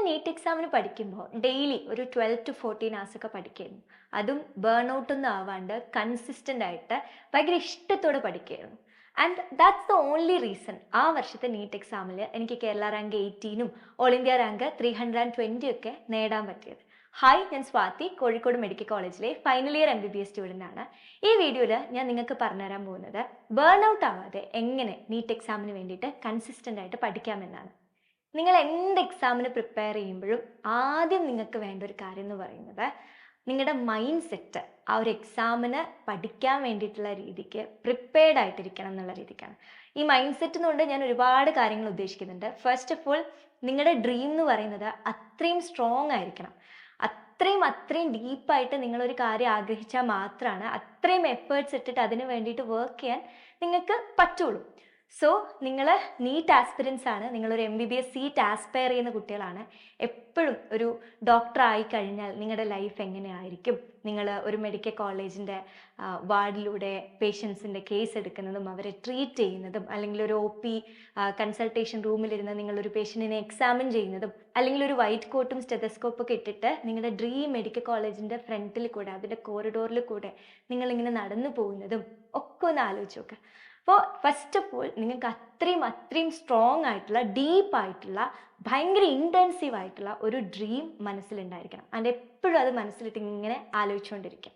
NEET എക്സാമിന് പഠിക്കുമ്പോൾ daily ഒരു 12 to 14 hours ഒക്കെ പഠിക്കായിരുന്നു. അതും ബേൺ ഔട്ട് ഒന്നും ആവാണ്ട് കൺസിസ്റ്റൻ്റ് ആയിട്ട് ഭയങ്കര ഇഷ്ടത്തോടെ പഠിക്കായിരുന്നു. And that's the only reason ആ വർഷത്തെ നീറ്റ് എക്സാമിൽ എനിക്ക് Kerala rank 18 all India rank 320 ഒക്കെ നേടാൻ പറ്റിയത്. ഹായ്, ഞാൻ സ്വാതി, കോഴിക്കോട് മെഡിക്കൽ കോളേജിലെ ഫൈനൽ ഇയർ MBBS സ്റ്റുഡൻ്റ് ആണ്. ഈ വീഡിയോയിൽ ഞാൻ നിങ്ങൾക്ക് പറഞ്ഞുതരാൻ പോകുന്നത് ബേൺ ഔട്ട് ആവാതെ എങ്ങനെ നീറ്റ് എക്സാമിന് വേണ്ടിയിട്ട് കൺസിസ്റ്റൻ്റ് ആയിട്ട് പഠിക്കാമെന്നാണ്. നിങ്ങൾ എന്ത് എക്സാമിന് പ്രിപ്പയർ ചെയ്യുമ്പോഴും ആദ്യം നിങ്ങൾക്ക് വേണ്ട ഒരു കാര്യം എന്ന് പറയുന്നത് നിങ്ങളുടെ മൈൻഡ് സെറ്റ് ആ ഒരു എക്സാമിന് പഠിക്കാൻ വേണ്ടിയിട്ടുള്ള രീതിക്ക് പ്രിപ്പയർഡ് ആയിട്ടിരിക്കണം എന്നുള്ള രീതിക്കാണ്. ഈ മൈൻഡ് സെറ്റ് എന്നുകൊണ്ട് ഞാൻ ഒരുപാട് കാര്യങ്ങൾ ഉദ്ദേശിക്കുന്നുണ്ട്. ഫസ്റ്റ് ഓഫ് ഓൾ, നിങ്ങളുടെ ഡ്രീം എന്ന് പറയുന്നത് അത്രയും സ്ട്രോങ് ആയിരിക്കണം. അത്രയും ഡീപ്പായിട്ട് നിങ്ങളൊരു കാര്യം ആഗ്രഹിച്ചാൽ മാത്രമാണ് അത്രയും എഫേർട്സ് ഇട്ടിട്ട് അതിന് വേണ്ടിയിട്ട് വർക്ക് ചെയ്യാൻ നിങ്ങൾക്ക് പറ്റുള്ളൂ. സോ നിങ്ങൾ നീറ്റ് ആസ്പിരൻസ് ആണ്, നിങ്ങളൊരു MBBS സീറ്റ് ആസ്പയർ ചെയ്യുന്ന കുട്ടികളാണ്. എപ്പോഴും ഒരു ഡോക്ടർ ആയി കഴിഞ്ഞാൽ നിങ്ങളുടെ ലൈഫ് എങ്ങനെയായിരിക്കും? നിങ്ങൾ ഒരു മെഡിക്കൽ കോളേജിൻ്റെ വാർഡിലൂടെ പേഷ്യൻസിൻ്റെ കേസ് എടുക്കുന്നതും അവരെ ട്രീറ്റ് ചെയ്യുന്നതും, അല്ലെങ്കിൽ ഒരു OP കൺസൾട്ടേഷൻ റൂമിലിരുന്ന് നിങ്ങളൊരു പേഷ്യൻറ്റിനെ എക്സാമിൻ ചെയ്യുന്നതും, അല്ലെങ്കിൽ ഒരു വൈറ്റ് കോട്ടും സ്റ്റെതസ്കോപ്പൊക്കെ ഇട്ടിട്ട് നിങ്ങളുടെ ഡ്രീം മെഡിക്കൽ കോളേജിൻ്റെ ഫ്രണ്ടിൽ കൂടെ അതിൻ്റെ കോറിഡോറിൽ കൂടെ നിങ്ങളിങ്ങനെ നടന്നു പോകുന്നതും ഒക്കെ ഒന്ന് ആലോചിച്ച് നോക്കുക. അപ്പോൾ ഫസ്റ്റ് ഓഫ് ഓൾ നിങ്ങൾക്ക് അത്രയും സ്ട്രോങ് ആയിട്ടുള്ള ഡീപ്പായിട്ടുള്ള ഭയങ്കര ഇൻറ്റൻസീവ് ആയിട്ടുള്ള ഒരു ഡ്രീം മനസ്സിലുണ്ടായിരിക്കണം. അതിൻ്റെ എപ്പോഴും അത് മനസ്സിലിട്ട് ഇങ്ങനെ ആലോചിച്ചുകൊണ്ടിരിക്കും.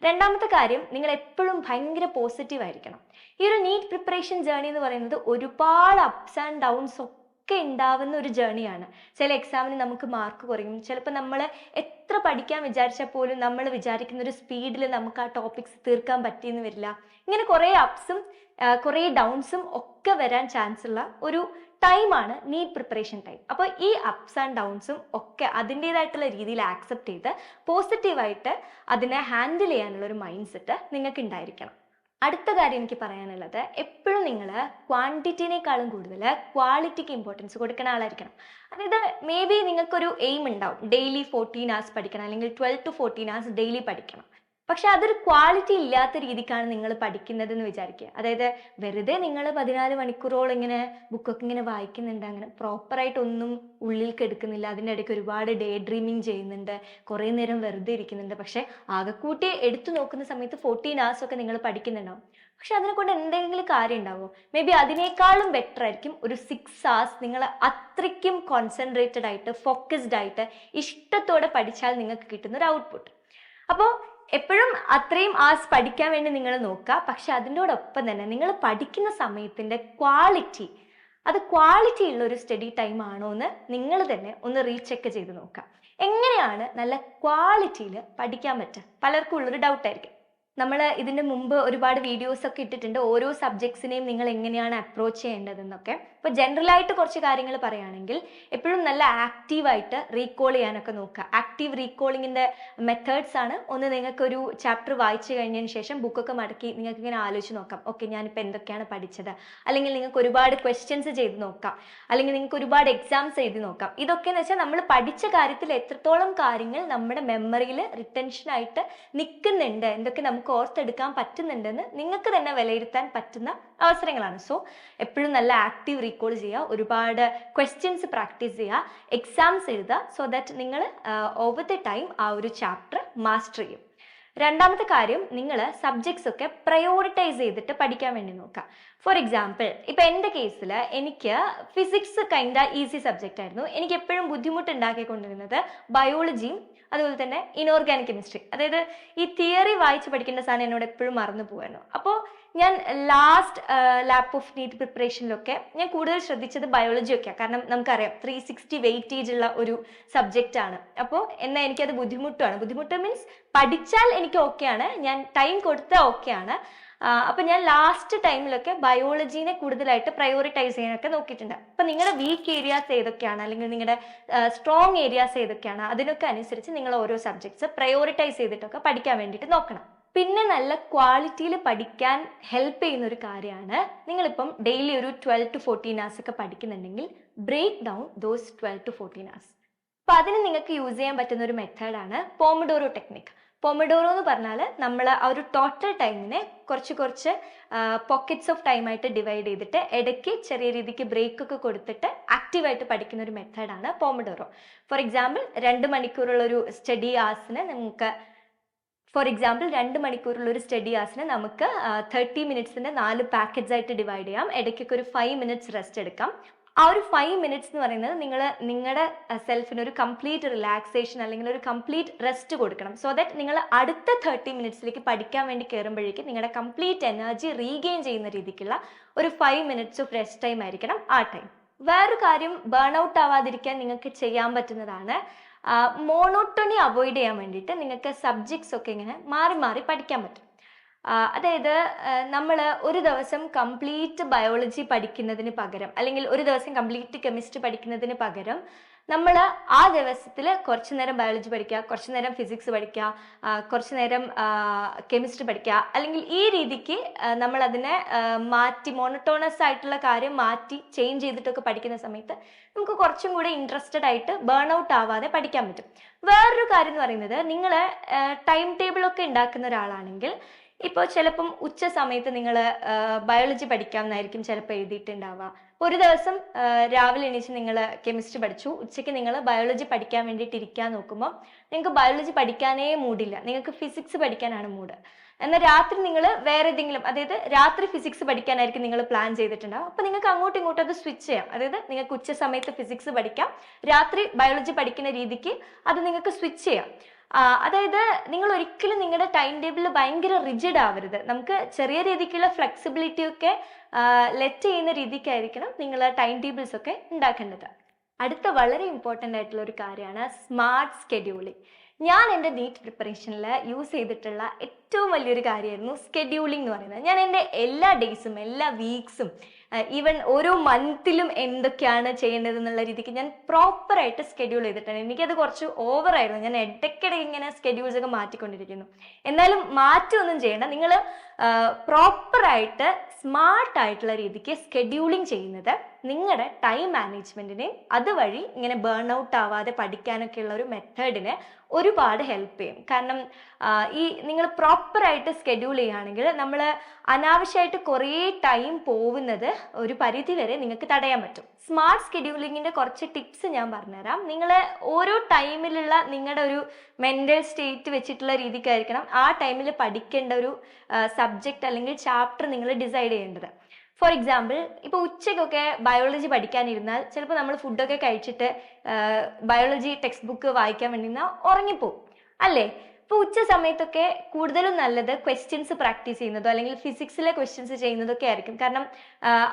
രണ്ടാമത്തെ കാര്യം, നിങ്ങൾ എപ്പോഴും ഭയങ്കര പോസിറ്റീവ് ആയിരിക്കണം. ഈ ഒരു നീറ്റ് പ്രിപ്പറേഷൻ ജേർണി എന്ന് പറയുന്നത് ഒരുപാട് അപ്സ് ആൻഡ് ഡൗൺസ് ഒക്കെ ഉണ്ടാവുന്ന ഒരു ജേർണിയാണ്. ചില എക്സാമിന് നമുക്ക് മാർക്ക് കുറയും. ചിലപ്പോൾ നമ്മൾ എത്ര പഠിക്കാൻ വിചാരിച്ചാൽ പോലും നമ്മൾ വിചാരിക്കുന്ന ഒരു സ്പീഡിൽ നമുക്ക് ആ ടോപ്പിക്സ് തീർക്കാൻ പറ്റിയെന്ന് വരില്ല. ഇങ്ങനെ കുറേ അപ്സും കുറേ ഡൗൺസും ഒക്കെ വരാൻ ചാൻസ് ഉള്ള ഒരു ടൈമാണ് നീറ്റ് പ്രിപ്പറേഷൻ ടൈം. അപ്പോൾ ഈ അപ്സ് ആൻഡ് ഡൗൺസും ഒക്കെ അതിൻ്റേതായിട്ടുള്ള രീതിയിൽ ആക്സെപ്റ്റ് ചെയ്ത് പോസിറ്റീവായിട്ട് അതിനെ ഹാൻഡിൽ ചെയ്യാനുള്ള ഒരു മൈൻഡ് സെറ്റ് നിങ്ങൾക്ക് ഉണ്ടായിരിക്കണം. അടുത്ത കാര്യം എനിക്ക് പറയാനുള്ളത്, എപ്പോഴും നിങ്ങൾ ക്വാണ്ടിറ്റിനേക്കാളും കൂടുതൽ ക്വാളിറ്റിക്ക് ഇമ്പോർട്ടൻസ് കൊടുക്കുന്ന ആളായിരിക്കണം. അതായത് മേ ബി നിങ്ങൾക്കൊരു എയിം ഉണ്ടാവും, ഡെയിലി 14 hours പഠിക്കണം, അല്ലെങ്കിൽ 12 to 14 hours ഡെയിലി പഠിക്കണം. പക്ഷെ അതൊരു ക്വാളിറ്റി ഇല്ലാത്ത രീതിക്കാണ് നിങ്ങൾ പഠിക്കുന്നത് എന്ന് വിചാരിക്കുക. അതായത് വെറുതെ നിങ്ങൾ 14 മണിക്കൂറോളം ഇങ്ങനെ ബുക്കൊക്കെ ഇങ്ങനെ വായിക്കുന്നുണ്ട്, അങ്ങനെ പ്രോപ്പറായിട്ടൊന്നും ഉള്ളിൽ കെടുക്കുന്നില്ല. അതിൻ്റെ ഇടയ്ക്ക് ഒരുപാട് ഡേ ഡ്രീമിങ് ചെയ്യുന്നുണ്ട്, കുറേ നേരം വെറുതെ ഇരിക്കുന്നുണ്ട്. പക്ഷെ ആകെക്കൂട്ടി എടുത്തു നോക്കുന്ന സമയത്ത് 14 hours ഒക്കെ നിങ്ങൾ പഠിക്കുന്നുണ്ടാവും. പക്ഷെ അതിനെ കൊണ്ട് എന്തെങ്കിലും കാര്യം ഉണ്ടാവുമോ? മേ ബി അതിനേക്കാളും ബെറ്റർ ആയിരിക്കും ഒരു 6 hours നിങ്ങൾ അത്രയ്ക്കും കോൺസെൻട്രേറ്റഡ് ആയിട്ട് ഫോക്കസ്ഡ് ആയിട്ട് ഇഷ്ടത്തോടെ പഠിച്ചാൽ നിങ്ങൾക്ക് കിട്ടുന്ന ഒരു ഔട്ട്പുട്ട്. അപ്പോൾ എപ്പോഴും അത്രയും hours പഠിക്കാൻ വേണ്ടി നിങ്ങൾ നോക്കുക. പക്ഷെ അതിനോടൊപ്പം തന്നെ നിങ്ങൾ പഠിക്കുന്ന സമയത്തിൻ്റെ ക്വാളിറ്റി, അത് ക്വാളിറ്റി ഉള്ള ഒരു സ്റ്റഡി ടൈം ആണോ എന്ന് നിങ്ങൾ തന്നെ ഒന്ന് റീചെക്ക് ചെയ്ത് നോക്കുക. എങ്ങനെയാണ് നല്ല ക്വാളിറ്റിയിൽ പഠിക്കാൻ പറ്റുക? പലർക്കും ഉള്ളൊരു ഡൗട്ടായിരിക്കും. നമ്മൾ ഇതിന് മുമ്പ് ഒരുപാട് വീഡിയോസ് ഒക്കെ ഇട്ടിട്ടുണ്ട്, ഓരോ സബ്ജക്ട്സിനെയും നിങ്ങൾ എങ്ങനെയാണ് അപ്രോച്ച് ചെയ്യേണ്ടതെന്നൊക്കെ. ഇപ്പോൾ ജനറലായിട്ട് കുറച്ച് കാര്യങ്ങൾ പറയുകയാണെങ്കിൽ, എപ്പോഴും നല്ല ആക്റ്റീവായിട്ട് റീകോൾ ചെയ്യാനൊക്കെ നോക്കുക. ആക്റ്റീവ് റീകോളിങ്ങിൻ്റെ മെത്തേഡ്സ് ആണ്, ഒന്ന് നിങ്ങൾക്കൊരു ചാപ്റ്റർ വായിച്ചു കഴിഞ്ഞതിന് ശേഷം ബുക്കൊക്കെ മടക്കി നിങ്ങൾക്ക് ഇങ്ങനെ ആലോചിച്ച് നോക്കാം, ഓക്കെ ഞാനിപ്പോൾ എന്തൊക്കെയാണ് പഠിച്ചത്, അല്ലെങ്കിൽ നിങ്ങൾക്ക് ഒരുപാട് ക്വസ്റ്റ്യൻസ് ചെയ്ത് നോക്കാം, അല്ലെങ്കിൽ നിങ്ങൾക്ക് ഒരുപാട് എക്സാംസ് എഴുതി നോക്കാം. ഇതൊക്കെ എന്ന് വെച്ചാൽ നമ്മൾ പഠിച്ച കാര്യത്തിൽ എത്രത്തോളം കാര്യങ്ങൾ നമ്മുടെ മെമ്മറിയിൽ റിട്ടൻഷനായിട്ട് നിൽക്കുന്നുണ്ട്, എന്തൊക്കെ നമുക്ക് ഓർത്തെടുക്കാൻ പറ്റുന്നുണ്ടെന്ന് നിങ്ങൾക്ക് തന്നെ വിലയിരുത്താൻ പറ്റുന്ന അവസരങ്ങളാണ്. സോ എപ്പോഴും നല്ല ആക്റ്റീവ് റീകോൾ ചെയ്യുക, ഒരുപാട് ക്വസ്റ്റ്യൻസ് പ്രാക്ടീസ് ചെയ്യുക, എക്സാംസ് എഴുതുക. സോ ദാറ്റ് നിങ്ങൾ ഓവർ ദ ടൈം ആ ഒരു ചാപ്റ്റർ മാസ്റ്റർ ചെയ്യും. രണ്ടാമത്തെ കാര്യം, നിങ്ങൾ സബ്ജക്ട്സ് ഒക്കെ പ്രയോറിറ്റൈസ് ചെയ്തിട്ട് പഠിക്കാൻ വേണ്ടി നോക്കുക. ഫോർ എക്സാമ്പിൾ, ഇപ്പം എൻ്റെ കേസിൽ എനിക്ക് ഫിസിക്സ് ഈസി സബ്ജക്റ്റ് ആയിരുന്നു. എനിക്ക് എപ്പോഴും ബുദ്ധിമുട്ടുണ്ടാക്കിക്കൊണ്ടിരുന്നത് ബയോളജിയും അതുപോലെ തന്നെ ഇനോർഗാനിക് കെമിസ്ട്രി. അതായത് ഈ തിയറി വായിച്ച് പഠിക്കേണ്ട സാധനം എന്നോട് എപ്പോഴും മറന്നു പോകുമായിരുന്നു. അപ്പോൾ ഞാൻ ലാസ്റ്റ് ലാപ്പ് ഓഫ് നീറ്റ് പ്രിപ്പറേഷനിലൊക്കെ ഞാൻ കൂടുതൽ ശ്രദ്ധിച്ചത് ബയോളജി ഒക്കെയാണ്. കാരണം നമുക്കറിയാം 360 വെയിറ്റേജ് ഉള്ള ഒരു സബ്ജക്റ്റ് ആണ്. അപ്പോൾ എന്നാൽ എനിക്കത് ബുദ്ധിമുട്ട് മീൻസ് പഠിച്ചാൽ എനിക്ക് ഓക്കെയാണ്, ഞാൻ ടൈം കൊടുത്താൽ ഓക്കെയാണ്. അപ്പം ഞാൻ ലാസ്റ്റ് ടൈമിലൊക്കെ ബയോളജീനെ കൂടുതലായിട്ട് പ്രയോറിറ്റൈസ് ചെയ്യാനൊക്കെ നോക്കിയിട്ടുണ്ട്. അപ്പം നിങ്ങളുടെ വീക്ക് ഏരിയാസ് ഏതൊക്കെയാണ്, അല്ലെങ്കിൽ നിങ്ങളുടെ സ്ട്രോങ് ഏരിയാസ് ഏതൊക്കെയാണ്, അതിനൊക്കെ അനുസരിച്ച് നിങ്ങൾ ഓരോ സബ്ജക്ട്സ് പ്രയോറിറ്റൈസ് ചെയ്തിട്ടൊക്കെ പഠിക്കാൻ വേണ്ടിയിട്ട് നോക്കണം. പിന്നെ നല്ല ക്വാളിറ്റിയിൽ പഠിക്കാൻ ഹെൽപ്പ് ചെയ്യുന്ന ഒരു കാര്യമാണ്, നിങ്ങളിപ്പം ഡെയിലി ഒരു 12 to 14 hours ഒക്കെ പഠിക്കുന്നുണ്ടെങ്കിൽ break down those 12 to 14 hours. അപ്പം അതിന് നിങ്ങൾക്ക് യൂസ് ചെയ്യാൻ പറ്റുന്ന ഒരു മെത്തേഡാണ് പോമഡോറോ ടെക്നിക്. പൊമഡോറോ എന്ന് പറഞ്ഞാൽ നമ്മൾ ആ ഒരു ടോട്ടൽ ടൈമിനെ കുറച്ച് പോക്കറ്റ്സ് ഓഫ് ടൈമായിട്ട് ഡിവൈഡ് ചെയ്തിട്ട് ഇടയ്ക്ക് ചെറിയ രീതിക്ക് ബ്രേക്ക് ഒക്കെ കൊടുത്തിട്ട് ആക്റ്റീവായിട്ട് പഠിക്കുന്ന ഒരു മെത്തേഡാണ് പൊമഡോറോ. ഫോർ എക്സാമ്പിൾ 2 മണിക്കൂറുള്ള ഒരു സ്റ്റഡി ആസിന് നമുക്ക് 30 മിനിറ്റ്സിന്റെ 4 പാക്കറ്റ്സ് ആയിട്ട് ഡിവൈഡ് ചെയ്യാം. ഇടയ്ക്കൊക്കെ ഒരു 5 മിനിറ്റ്സ് റെസ്റ്റ് എടുക്കാം. ആ ഒരു 5 മിനിറ്റ്സ് എന്ന് പറയുന്നത് നിങ്ങൾ നിങ്ങളുടെ സെൽഫിന് ഒരു കംപ്ലീറ്റ് റിലാക്സേഷൻ അല്ലെങ്കിൽ ഒരു കംപ്ലീറ്റ് റെസ്റ്റ് കൊടുക്കണം. സോ ദാറ്റ് നിങ്ങൾ അടുത്ത 30 മിനിറ്റ്സിലേക്ക് പഠിക്കാൻ വേണ്ടി കയറുമ്പോഴേക്കും നിങ്ങളുടെ കംപ്ലീറ്റ് എനർജി റീഗെയിൻ ചെയ്യുന്ന രീതിക്കുള്ള ഒരു 5 മിനിറ്റ്സ് ഓഫ് റെസ്റ്റ് ടൈം ആയിരിക്കണം ആ ടൈം. വേറൊരു കാര്യം ബേൺ ഔട്ട് ആവാതിരിക്കാൻ നിങ്ങൾക്ക് ചെയ്യാൻ പറ്റുന്നതാണ് മോണോട്ടോണി അവോയ്ഡ് ചെയ്യാൻ വേണ്ടിയിട്ട് നിങ്ങൾക്ക് സബ്ജക്ട്സ് ഒക്കെ ഇങ്ങനെ മാറി മാറി പഠിക്കാൻ പറ്റും. അതായത് നമ്മൾ ഒരു ദിവസം കംപ്ലീറ്റ് ബയോളജി പഠിക്കുന്നതിന് പകരം അല്ലെങ്കിൽ ഒരു ദിവസം കംപ്ലീറ്റ് കെമിസ്ട്രി പഠിക്കുന്നതിന് പകരം നമ്മൾ ആ ദിവസത്തിൽ കുറച്ച് നേരം ബയോളജി പഠിക്കുക, കുറച്ച് നേരം ഫിസിക്സ് പഠിക്കുക, കുറച്ച് നേരം കെമിസ്ട്രി പഠിക്കുക, അല്ലെങ്കിൽ ഈ രീതിക്ക് നമ്മൾ അതിനെ മാറ്റി മോണോട്ടോണസ് ആയിട്ടുള്ള കാര്യം മാറ്റി ചേഞ്ച് ചെയ്തിട്ടൊക്കെ പഠിക്കുന്ന സമയത്ത് നമുക്ക് കുറച്ചും കൂടെ ഇൻട്രസ്റ്റഡ് ആയിട്ട് ബേൺ ഔട്ട് ആവാതെ പഠിക്കാൻ പറ്റും. വേറൊരു കാര്യം എന്ന് പറയുന്നത് നിങ്ങൾ ടൈം ടേബിൾ ഒക്കെ ഉണ്ടാക്കുന്ന ഒരാളാണെങ്കിൽ ഇപ്പോൾ ചിലപ്പം ഉച്ച സമയത്ത് നിങ്ങൾ ബയോളജി പഠിക്കാമെന്നായിരിക്കും ചിലപ്പോൾ എഴുതിയിട്ടുണ്ടാവുക. ഒരു ദിവസം രാവിലെ എണീച്ച് നിങ്ങൾ കെമിസ്ട്രി പഠിച്ചു, ഉച്ചയ്ക്ക് നിങ്ങൾ ബയോളജി പഠിക്കാൻ വേണ്ടിയിട്ട് ഇരിക്കാൻ നോക്കുമ്പോൾ നിങ്ങൾക്ക് ബയോളജി പഠിക്കാനേ മൂഡില്ല, നിങ്ങൾക്ക് ഫിസിക്സ് പഠിക്കാനാണ് മൂഡ്. എന്നാൽ രാത്രി നിങ്ങൾ വേറെ ഏതെങ്കിലും, അതായത് രാത്രി ഫിസിക്സ് പഠിക്കാനായിരിക്കും നിങ്ങൾ പ്ലാൻ ചെയ്തിട്ടുണ്ടാവും. അപ്പോൾ നിങ്ങൾക്ക് അങ്ങോട്ടും ഇങ്ങോട്ടും അത് സ്വിച്ച് ചെയ്യാം. അതായത് നിങ്ങൾക്ക് ഉച്ച സമയത്ത് ഫിസിക്സ് പഠിക്കാം, രാത്രി ബയോളജി പഠിക്കുന്ന രീതിക്ക് അത് നിങ്ങൾക്ക് സ്വിച്ച് ചെയ്യാം. അതായത് നിങ്ങൾ ഒരിക്കലും നിങ്ങളുടെ ടൈം ടേബിളിൽ ഭയങ്കര റിജിഡ് ആവരുത്. നമുക്ക് ചെറിയ രീതിക്കുള്ള ഫ്ലെക്സിബിലിറ്റി ഒക്കെ ലെറ്റ് ചെയ്യുന്ന രീതിക്കായിരിക്കണം നിങ്ങൾ ടൈം ടേബിൾസ് ഒക്കെ ഉണ്ടാക്കേണ്ടത്. അടുത്ത വളരെ ഇമ്പോർട്ടൻ്റ് ആയിട്ടുള്ള ഒരു കാര്യമാണ് സ്മാർട്ട് സ്കെഡ്യൂളിംഗ്. ഞാൻ എൻ്റെ നീറ്റ് പ്രിപ്പറേഷനിൽ യൂസ് ചെയ്തിട്ടുള്ള ഏറ്റവും വലിയൊരു കാര്യമായിരുന്നു സ്കെഡ്യൂളിംഗ് എന്ന് പറയുന്നത്. ഞാൻ എൻ്റെ എല്ലാ ഡേയ്സും എല്ലാ വീക്സും ഈവൻ ഓരോ മന്തിലും എന്തൊക്കെയാണ് ചെയ്യേണ്ടത് എന്നുള്ള രീതിക്ക് ഞാൻ പ്രോപ്പറായിട്ട് സ്കെഡ്യൂൾ ചെയ്തിട്ടാണ്. എനിക്കത് കുറച്ച് ഓവറായിരുന്നു. ഞാൻ ഇടയ്ക്കിടെ ഇങ്ങനെ സ്കെഡ്യൂൾസ് ഒക്കെ മാറ്റിക്കൊണ്ടിരിക്കുന്നു. എന്നാലും മാറ്റമൊന്നും ചെയ്യേണ്ട, നിങ്ങൾ പ്രോപ്പറായിട്ട് സ്മാർട്ടായിട്ടുള്ള രീതിക്ക് സ്കെഡ്യൂളിങ് ചെയ്യുന്നത് നിങ്ങളുടെ ടൈം മാനേജ്മെൻറ്റിനെ അതുവഴി ഇങ്ങനെ ബേൺ ഔട്ട് ആവാതെ പഠിക്കാനൊക്കെ ഉള്ള ഒരു മെത്തേഡിനെ ഒരുപാട് ഹെൽപ്പ് ചെയ്യും. കാരണം ഈ നിങ്ങൾ പ്രോപ്പറായിട്ട് സ്കെഡ്യൂൾ ചെയ്യുകയാണെങ്കിൽ നമ്മൾ അനാവശ്യമായിട്ട് കുറേ ടൈം പോകുന്നത് ഒരു പരിധി വരെ നിങ്ങൾക്ക് തടയാൻ പറ്റും. സ്മാർട്ട് സ്കെഡ്യൂളിങ്ങിൻ്റെ കുറച്ച് ടിപ്സ് ഞാൻ പറഞ്ഞുതരാം. നിങ്ങൾ ഓരോ ടൈമിലുള്ള നിങ്ങളുടെ ഒരു മെൻ്റൽ സ്റ്റേറ്റ് വെച്ചിട്ടുള്ള രീതിക്കായിരിക്കണം ആ ടൈമിൽ പഠിക്കേണ്ട ഒരു സബ്ജക്റ്റ് അല്ലെങ്കിൽ ചാപ്റ്റർ നിങ്ങൾ ഡിസൈഡ് ചെയ്യേണ്ടത്. ഫോർ എക്സാമ്പിൾ, ഇപ്പോൾ ഉച്ചയ്ക്കൊക്കെ ബയോളജി പഠിക്കാനിരുന്നാൽ ചിലപ്പോൾ നമ്മൾ ഫുഡൊക്കെ കഴിച്ചിട്ട് ബയോളജി ടെക്സ്റ്റ് ബുക്ക് വായിക്കാൻ വേണ്ടി ഉറങ്ങിപ്പോവും അല്ലേ? ഇപ്പോൾ ഉച്ച സമയത്തൊക്കെ കൂടുതലും നല്ലത് ക്വസ്റ്റ്യൻസ് പ്രാക്ടീസ് ചെയ്യുന്നതോ അല്ലെങ്കിൽ ഫിസിക്സിലെ ക്വസ്റ്റ്യൻസ് ചെയ്യുന്നതൊക്കെ ആയിരിക്കും. കാരണം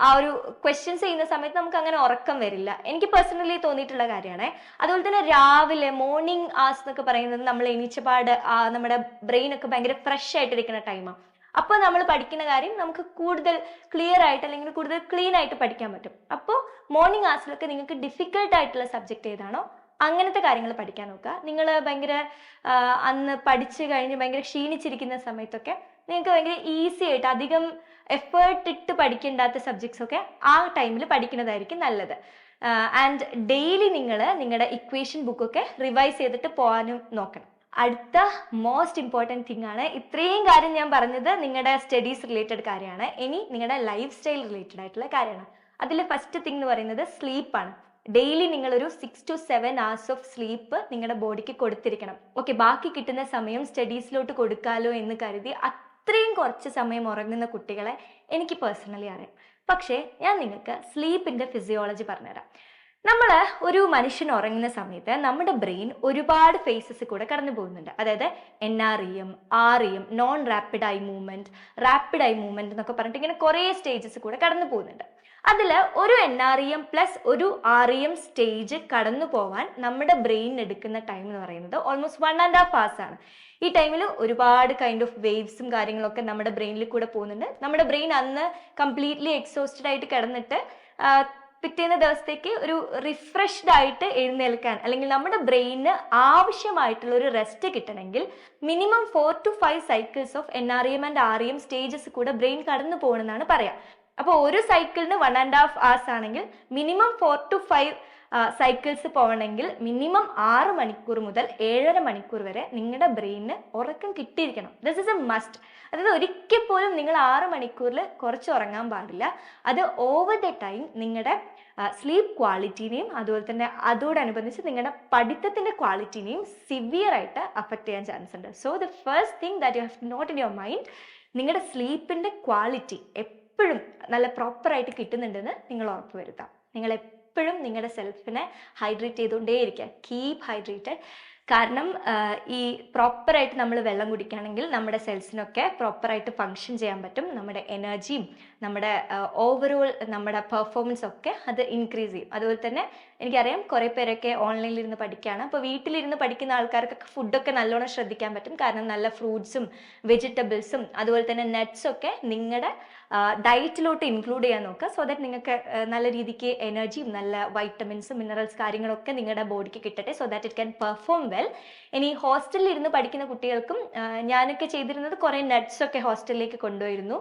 ആ ഒരു ക്വസ്റ്റ്യൻസ് ചെയ്യുന്ന സമയത്ത് നമുക്ക് അങ്ങനെ ഉറക്കം വരില്ല. എനിക്ക് പേഴ്സണലി തോന്നിയിട്ടുള്ള കാര്യമാണ്. അതുപോലെ തന്നെ രാവിലെ മോർണിംഗ് ആസ് എന്നൊക്കെ പറയുന്നത് നമ്മൾ എണീച്ചപാട് നമ്മുടെ ബ്രെയിൻ ഒക്കെ ഭയങ്കര ഫ്രഷ് ആയിട്ടിരിക്കുന്ന ടൈമാണ്. അപ്പോൾ നമ്മൾ പഠിക്കുന്ന കാര്യം നമുക്ക് കൂടുതൽ ക്ലിയർ ആയിട്ട് അല്ലെങ്കിൽ കൂടുതൽ ക്ലീൻ ആയിട്ട് പഠിക്കാൻ പറ്റും. അപ്പോൾ മോർണിംഗ് ആസിലൊക്കെ നിങ്ങൾക്ക് ഡിഫിക്കൽട്ട് ആയിട്ടുള്ള സബ്ജക്റ്റ് ഏതാണോ അങ്ങനത്തെ കാര്യങ്ങൾ പഠിക്കാൻ നോക്കുക. നിങ്ങൾ ഭയങ്കര അന്ന് പഠിച്ച് കഴിഞ്ഞ് ഭയങ്കര ക്ഷീണിച്ചിരിക്കുന്ന സമയത്തൊക്കെ നിങ്ങൾക്ക് ഭയങ്കര ഈസി ആയിട്ട് അധികം എഫേർട്ട് ഇട്ട് പഠിക്കേണ്ടാത്ത സബ്ജക്ട്സ് ഒക്കെ ആ ടൈമിൽ പഠിക്കുന്നതായിരിക്കും നല്ലത്. ആൻഡ് ഡെയിലി നിങ്ങൾ നിങ്ങളുടെ ഇക്വേഷൻ ബുക്കൊക്കെ റിവൈസ് ചെയ്തിട്ട് പോകാനും നോക്കണം. അടുത്ത മോസ്റ്റ് ഇമ്പോർട്ടൻറ്റ് തിങ് ആണ്, ഇത്രയും കാര്യം ഞാൻ പറഞ്ഞത് നിങ്ങളുടെ സ്റ്റഡീസ് റിലേറ്റഡ് കാര്യമാണ്. ഇനി നിങ്ങളുടെ ലൈഫ് സ്റ്റൈൽ റിലേറ്റഡ് ആയിട്ടുള്ള കാര്യമാണ്. അതിൽ ഫസ്റ്റ് തിങ് എന്ന് പറയുന്നത് സ്ലീപ്പാണ്. ഡെയിലി നിങ്ങളൊരു 6 to 7 hours ഓഫ് സ്ലീപ്പ് നിങ്ങളുടെ ബോഡിക്ക് കൊടുത്തിരിക്കണം. ഓക്കെ, ബാക്കി കിട്ടുന്ന സമയം സ്റ്റഡീസിലോട്ട് കൊടുക്കാലോ എന്ന് കരുതി അത്രയും കുറച്ച് സമയം ഉറങ്ങുന്ന കുട്ടികളെ എനിക്ക് പേഴ്സണലി അറിയാം. പക്ഷേ ഞാൻ നിങ്ങൾക്ക് സ്ലീപ്പിൻ്റെ ഫിസിയോളജി പറഞ്ഞുതരാം. നമ്മൾ ഒരു മനുഷ്യൻ ഉറങ്ങുന്ന സമയത്ത് നമ്മുടെ ബ്രെയിൻ ഒരുപാട് ഫേസസ് കൂടെ കടന്നു പോകുന്നുണ്ട്. അതായത് NREM, REM, non rapid I movement, rapid I movement എന്നൊക്കെ പറഞ്ഞിട്ട് ഇങ്ങനെ കുറേ സ്റ്റേജസ് കൂടെ കടന്നു പോകുന്നുണ്ട്. അതിൽ ഒരു NREM പ്ലസ് ഒരു REM സ്റ്റേജ് കടന്നു പോവാൻ നമ്മുടെ ബ്രെയിൻ എടുക്കുന്ന ടൈം എന്ന് പറയുന്നത് ഓൾമോസ്റ്റ് 1.5 hours ആണ്. ഈ ടൈമിൽ ഒരുപാട് കൈൻഡ് ഓഫ് വേവ്സും കാര്യങ്ങളൊക്കെ നമ്മുടെ ബ്രെയിനിൽ കൂടെ പോകുന്നുണ്ട്. നമ്മുടെ ബ്രെയിൻ അന്ന് കംപ്ലീറ്റ്ലി എക്സോസ്റ്റഡ് ആയിട്ട് കിടന്നിട്ട് പിറ്റേന്ന് ദിവസത്തേക്ക് ഒരു റിഫ്രഷ്ഡ് ആയിട്ട് എഴുന്നേൽക്കാൻ അല്ലെങ്കിൽ നമ്മുടെ ബ്രെയിനിന് ആവശ്യമായിട്ടുള്ള ഒരു റെസ്റ്റ് കിട്ടണമെങ്കിൽ minimum 4 to 5 cycles of NREM and REM stages കൂടെ ബ്രെയിൻ കടന്നു പോകണമെന്നാണ് പറയാം. അപ്പോൾ ഒരു സൈക്കിളിന് 1.5 hours ആണെങ്കിൽ മിനിമം 4 to 5 സൈക്കിൾസ് പോകണമെങ്കിൽ മിനിമം 6 മണിക്കൂർ മുതൽ 7.5 മണിക്കൂർ വരെ നിങ്ങളുടെ ബ്രെയിനിന് ഉറക്കം കിട്ടിയിരിക്കണം. This is a must. അതായത് ഒരിക്കൽ പോലും നിങ്ങൾ 6 മണിക്കൂറിൽ കുറച്ച് ഉറങ്ങാൻ പാടില്ല. അത് ഓവർ ദ ടൈം നിങ്ങളുടെ സ്ലീപ്പ് ക്വാളിറ്റീനെയും അതുപോലെ തന്നെ അതോടനുബന്ധിച്ച് നിങ്ങളുടെ പഠിത്തത്തിൻ്റെ ക്വാളിറ്റീനെയും സിവിയർ ആയിട്ട് അഫക്റ്റ് ചെയ്യാൻ ചാൻസ് ഉണ്ട്. So the first thing that you have to note in your mind, നിങ്ങളുടെ സ്ലീപ്പിൻ്റെ ക്വാളിറ്റി എപ്പോഴും നല്ല പ്രോപ്പറായിട്ട് കിട്ടുന്നുണ്ടെന്ന് നിങ്ങൾ ഉറപ്പ് വരുത്താം. നിങ്ങൾ എപ്പോഴും നിങ്ങളുടെ സെൽഫിനെ ഹൈഡ്രേറ്റ് ചെയ്തുകൊണ്ടേയിരിക്കുക. Keep hydrated. കാരണം ഈ പ്രോപ്പറായിട്ട് നമ്മൾ വെള്ളം കുടിക്കുകയാണെങ്കിൽ നമ്മുടെ സെൽസിനൊക്കെ പ്രോപ്പറായിട്ട് ഫങ്ഷൻ ചെയ്യാൻ പറ്റും. നമ്മുടെ എനർജിയും നമ്മുടെ ഓവറോൾ നമ്മുടെ പെർഫോമൻസ് ഒക്കെ അത് ഇൻക്രീസ് ചെയ്യും. അതുപോലെ തന്നെ എനിക്കറിയാം കുറേ പേരൊക്കെ ഓൺലൈനിലിരുന്ന് പഠിക്കുകയാണ്. അപ്പോൾ വീട്ടിലിരുന്ന് പഠിക്കുന്ന ആൾക്കാർക്കൊക്കെ ഫുഡൊക്കെ നല്ലോണം ശ്രദ്ധിക്കാൻ പറ്റും. കാരണം നല്ല ഫ്രൂട്ട്സും വെജിറ്റബിൾസും അതുപോലെ തന്നെ നട്ട്സൊക്കെ നിങ്ങളുടെ ഡയറ്റിലോട്ട് ഇൻക്ലൂഡ് ചെയ്യാൻ നോക്കുക. സോ ദാറ്റ് നിങ്ങൾക്ക് നല്ല രീതിക്ക് എനർജിയും നല്ല വൈറ്റമിൻസും മിനറൽസ് കാര്യങ്ങളൊക്കെ നിങ്ങളുടെ ബോഡിക്ക് കിട്ടട്ടെ. So that it can perform well. ഇനി ഹോസ്റ്റലിൽ ഇരുന്ന് പഠിക്കുന്ന കുട്ടികൾക്കും ഞാനൊക്കെ ചെയ്തിരുന്നത് കുറേ നട്ട്സൊക്കെ ഹോസ്റ്റലിലേക്ക് കൊണ്ടുപോയിരുന്നു.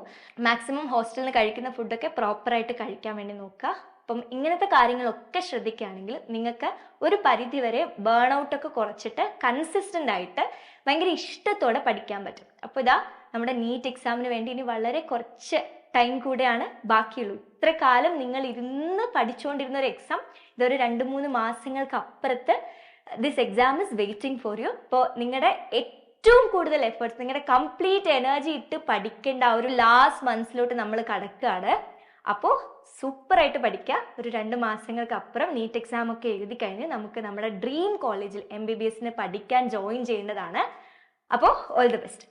മാക്സിമം ഹോസ്റ്റലിൽ നിന്ന് കഴിക്കുന്ന ഫുഡൊക്കെ പ്രോപ്പറായിട്ട് കഴിക്കാൻ വേണ്ടി നോക്കുക. അപ്പം ഇങ്ങനത്തെ കാര്യങ്ങളൊക്കെ ശ്രദ്ധിക്കുകയാണെങ്കിൽ നിങ്ങൾക്ക് ഒരു പരിധി വരെ ബേൺ ഔട്ടൊക്കെ കുറച്ചിട്ട് കൺസിസ്റ്റൻ്റ് ആയിട്ട് ഭയങ്കര ഇഷ്ടത്തോടെ പഠിക്കാൻ പറ്റും. അപ്പോൾ ഇതാ നമ്മുടെ നീറ്റ് എക്സാമിന് വേണ്ടി ഇനി വളരെ കുറച്ച് ടൈം കൂടെയാണ് ബാക്കിയുള്ളൂ. ഇത്ര കാലം നിങ്ങൾ ഇരുന്ന് പഠിച്ചുകൊണ്ടിരുന്ന ഒരു എക്സാം ഇതൊരു 2-3 മാസങ്ങൾക്ക് അപ്പുറത്ത് this exam is waiting for you. അപ്പോൾ നിങ്ങളുടെ ഏറ്റവും കൂടുതൽ എഫേർട്സ്, നിങ്ങളുടെ കംപ്ലീറ്റ് എനർജി ഇട്ട് പഠിക്കേണ്ട ആ ഒരു ലാസ്റ്റ് മന്ത്സിലോട്ട് നമ്മൾ കടക്കുകയാണ്. അപ്പോൾ സൂപ്പറായിട്ട് പഠിക്കുക. ഒരു 2 മാസങ്ങൾക്ക് അപ്പുറം നീറ്റ് എക്സാം ഒക്കെ എഴുതി കഴിഞ്ഞ് നമുക്ക് നമ്മുടെ ഡ്രീം കോളേജിൽ MBBS പഠിക്കാൻ ജോയിൻ ചെയ്യേണ്ടതാണ്. അപ്പോൾ ഓൾ ദി ബെസ്റ്റ്.